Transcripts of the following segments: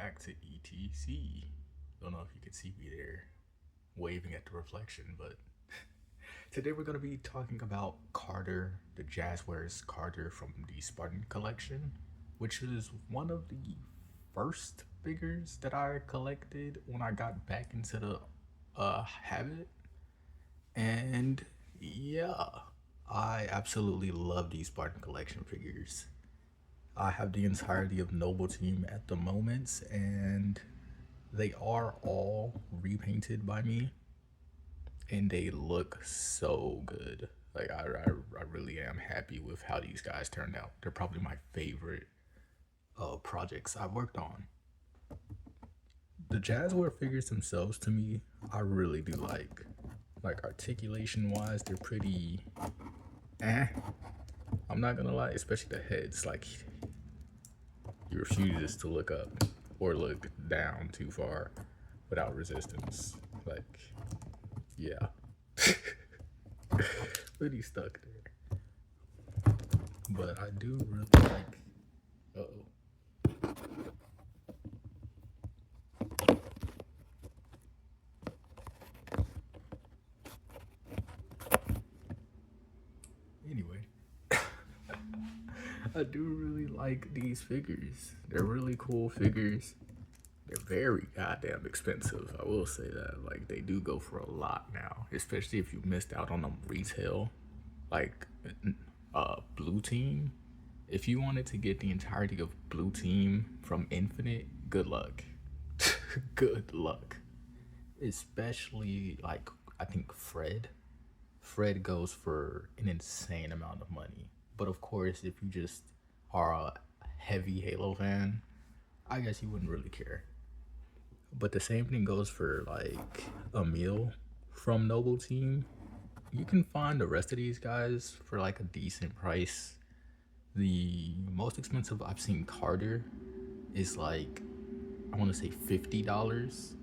back to E.T.C. Don't know if you can see me there waving at the reflection, but today we're going to be talking about Carter, the Jazwares Carter from the Spartan Collection, which is one of the first figures that I collected when I got back into the habit. And yeah, I absolutely love these Spartan Collection figures. I have the entirety of Noble Team at the moment, and they are all repainted by me, and they look so good. Like I really am happy with how these guys turned out. They're probably my favorite projects I've worked on. The Jazzware figures themselves, to me, I really do like. Like articulation wise, they're pretty. Eh. I'm not gonna lie, especially the heads. Like he refuses to look up or look down too far without resistance. Like, yeah. Pretty stuck there. But I do really like. Uh oh. Anyway, I do really like these figures. They're really cool figures. They're very goddamn expensive. I will say that. Like they do go for a lot now, especially if you missed out on them retail. Like Blue Team. If you wanted to get the entirety of Blue Team from Infinite, good luck. Good luck. Especially like I think Fred. Fred goes for an insane amount of money. But of course, if you just are a heavy Halo fan, I guess you wouldn't really care. But the same thing goes for like Emil from Noble Team. You can find the rest of these guys for like a decent price. The most expensive I've seen Carter is like I want to say $50,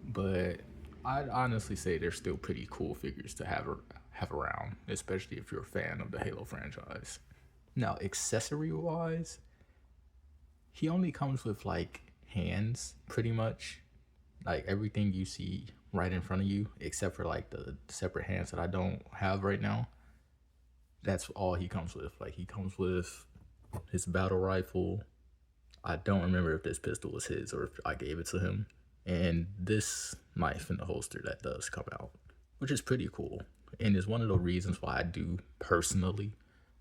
but I'd honestly say they're still pretty cool figures to have around, especially if you're a fan of the Halo franchise. Now, accessory wise, he only comes with like hands pretty much, like everything you see right in front of you, except for like the separate hands that I don't have right now. That's all he comes with. Like he comes with his battle rifle. I don't remember if this pistol was his or if I gave it to him. And this knife in the holster that does come out, which is pretty cool. And is one of the reasons why I do personally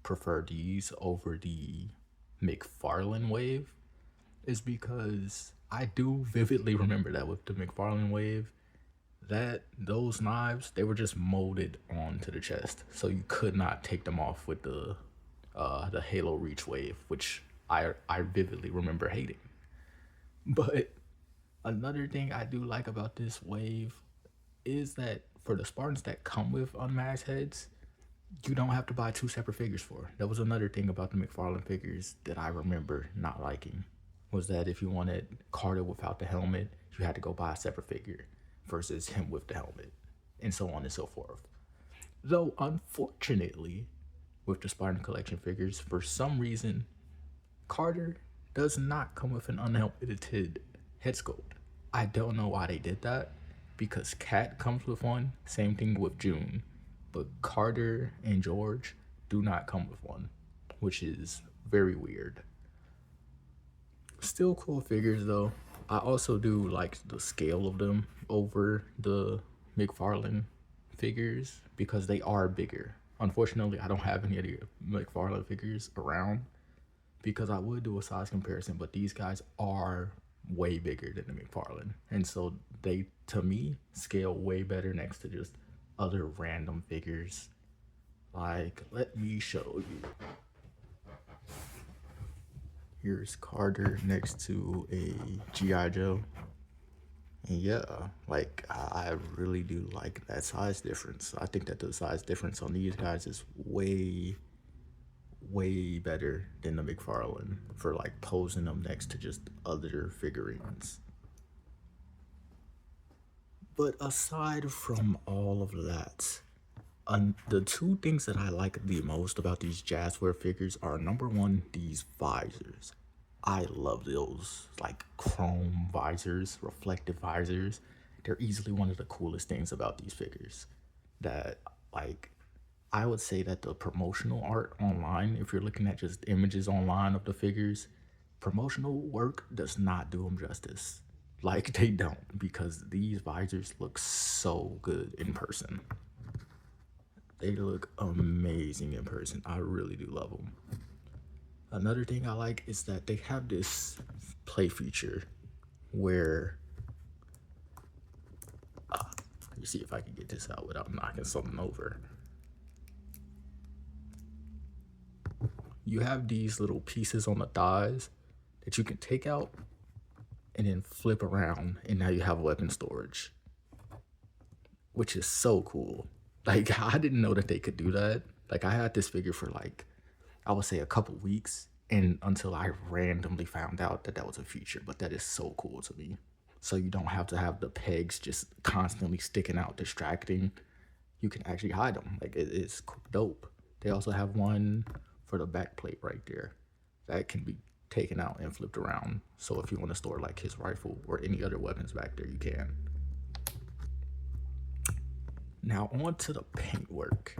prefer these over the McFarlane wave, is because I do vividly remember that with the McFarlane wave, that those knives, they were just molded onto the chest, so you could not take them off with the Halo Reach wave, which I vividly remember hating. But another thing I do like about this wave is that for the Spartans that come with unmasked heads, you don't have to buy two separate figures for. That was another thing about the McFarlane figures that I remember not liking, was that if you wanted Carter without the helmet, you had to go buy a separate figure versus him with the helmet, and so on and so forth. Though, unfortunately, with the Spartan Collection figures, for some reason, Carter does not come with an unhelmeted head sculpt. I don't know why they did that, because Kat comes with one, same thing with June, but Carter and George do not come with one, which is very weird. Still cool figures though. I also do like the scale of them over the McFarlane figures because they are bigger. Unfortunately, I don't have any of the McFarlane figures around because I would do a size comparison, but these guys are way bigger than the McFarlane. And so they, to me, scale way better next to just other random figures. Like, let me show you. Here's Carter next to a G.I. Joe. And yeah, like I really do like that size difference. I think that the size difference on these guys is way better than the McFarlane for like posing them next to just other figurines. But aside from all of that, the two things that I like the most about these Jazzware figures are number one, these visors. I love those like chrome visors, reflective visors. They're easily one of the coolest things about these figures. That like I would say that the promotional art online, if you're looking at just images online of the figures, promotional work does not do them justice. Like they don't, because these visors look so good in person. They look amazing in person. I really do love them. Another thing I like is that they have this play feature where let me see if I can get this out without knocking something over. You have these little pieces on the thighs that you can take out and then flip around, and now you have weapon storage, which is so cool. Like I didn't know that they could do that. Like I had this figure for like I would say a couple weeks, and until I randomly found out that that was a feature. But that is so cool to me. So you don't have to have the pegs just constantly sticking out, distracting. You can actually hide them. Like it's dope. They also have one for the back plate right there that can be taken out and flipped around. So if you want to store like his rifle or any other weapons back there, you can. Now on to the paintwork,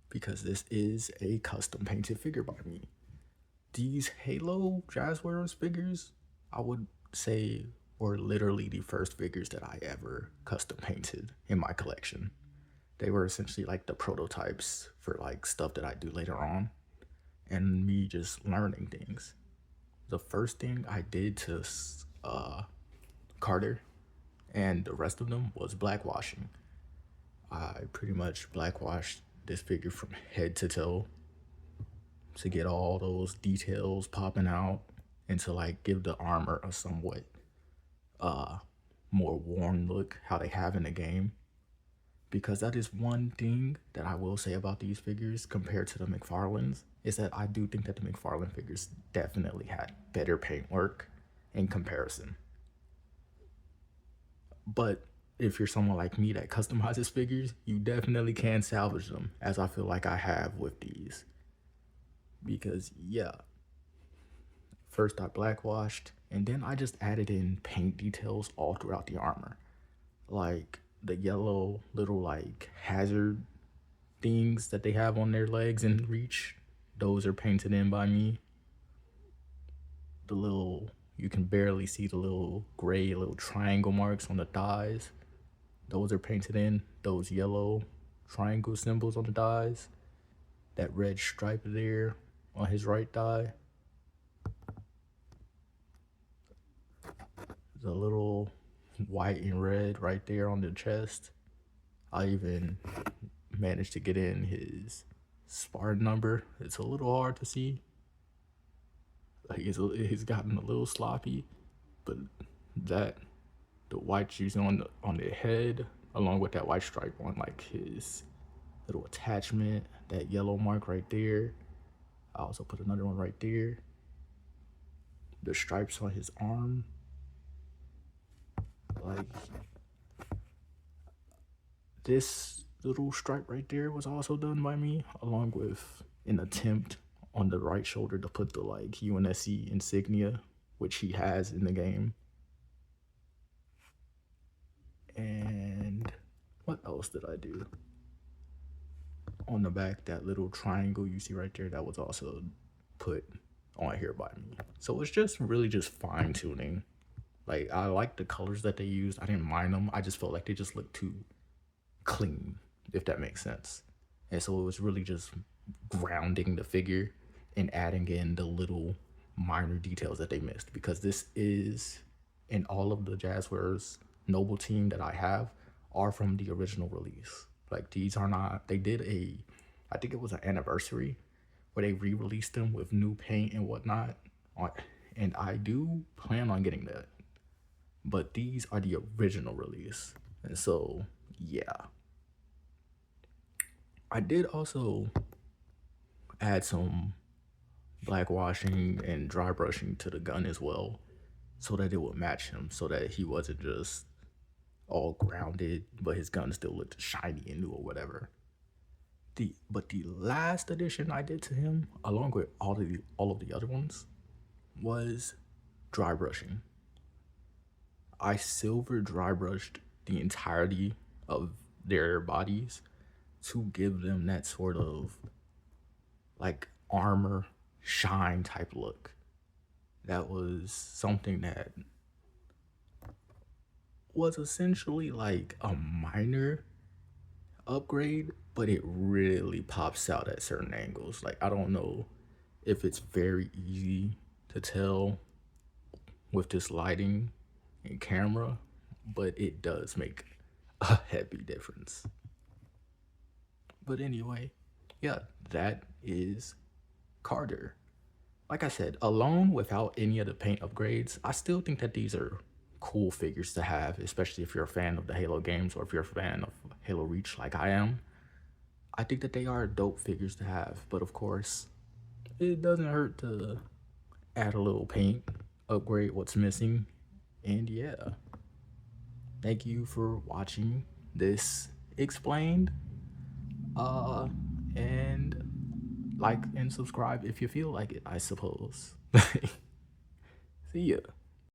because this is a custom painted figure by me. These Halo Jazwares figures, I would say, were literally the first figures that I ever custom painted in my collection. They were essentially like the prototypes for like stuff that I do later on, and me just learning things. The first thing I did to Carter and the rest of them was blackwashing. I pretty much blackwashed this figure from head to toe to get all those details popping out and to like give the armor a somewhat more worn look how they have in the game. Because that is one thing that I will say about these figures compared to the McFarlanes, is that I do think that the McFarlane figures definitely had better paintwork in comparison. But if you're someone like me that customizes figures, you definitely can salvage them, as I feel like I have with these. Because yeah, first I blackwashed, and then I just added in paint details all throughout the armor. Like the yellow little like hazard things that they have on their legs and reach, those are painted in by me. The little, you can barely see the little gray little triangle marks on the thighs, those are painted in. Those yellow triangle symbols on the thighs, that red stripe there on his right thigh, the little white and red right there on the chest. I even managed to get in his Spartan number. It's a little hard to see. Like he's gotten a little sloppy, but that the white juice on the head, along with that white stripe on like his little attachment, that yellow mark right there. I also put another one right there. The stripes on his arm, like this little stripe right there was also done by me, along with an attempt on the right shoulder to put the like UNSC insignia, which he has in the game. And what else did I do? On the back, that little triangle you see right there, that was also put on here by me. So it's just really just fine tuning. Like I like the colors that they used. I didn't mind them. I just felt like they just looked too clean, if that makes sense. And so it was really just grounding the figure and adding in the little minor details that they missed, because this is, in all of the Jazwares Noble team that I have, are from the original release. Like these are not, they did a, I think it was an anniversary where they re-released them with new paint and whatnot. And I do plan on getting that. But these are the original release. And so, yeah. I did also add some blackwashing and dry brushing to the gun as well, so that it would match him, so that he wasn't just all grounded, but his gun still looked shiny and new or whatever. But the last addition I did to him, along with all of the other ones, was dry brushing. I silver dry brushed the entirety of their bodies to give them that sort of like armor shine type look. That was something that was essentially like a minor upgrade, but it really pops out at certain angles. Like, I don't know if it's very easy to tell with this lighting and camera, but it does make a heavy difference. But anyway, yeah, that is Carter. Like I said, alone without any of the paint upgrades, I still think that these are cool figures to have, especially if you're a fan of the Halo games or if you're a fan of Halo Reach like I am. I think that they are dope figures to have, but of course, it doesn't hurt to add a little paint, upgrade what's missing, and yeah. Thank you for watching this explained. And like and subscribe if you feel like it, I suppose. See ya.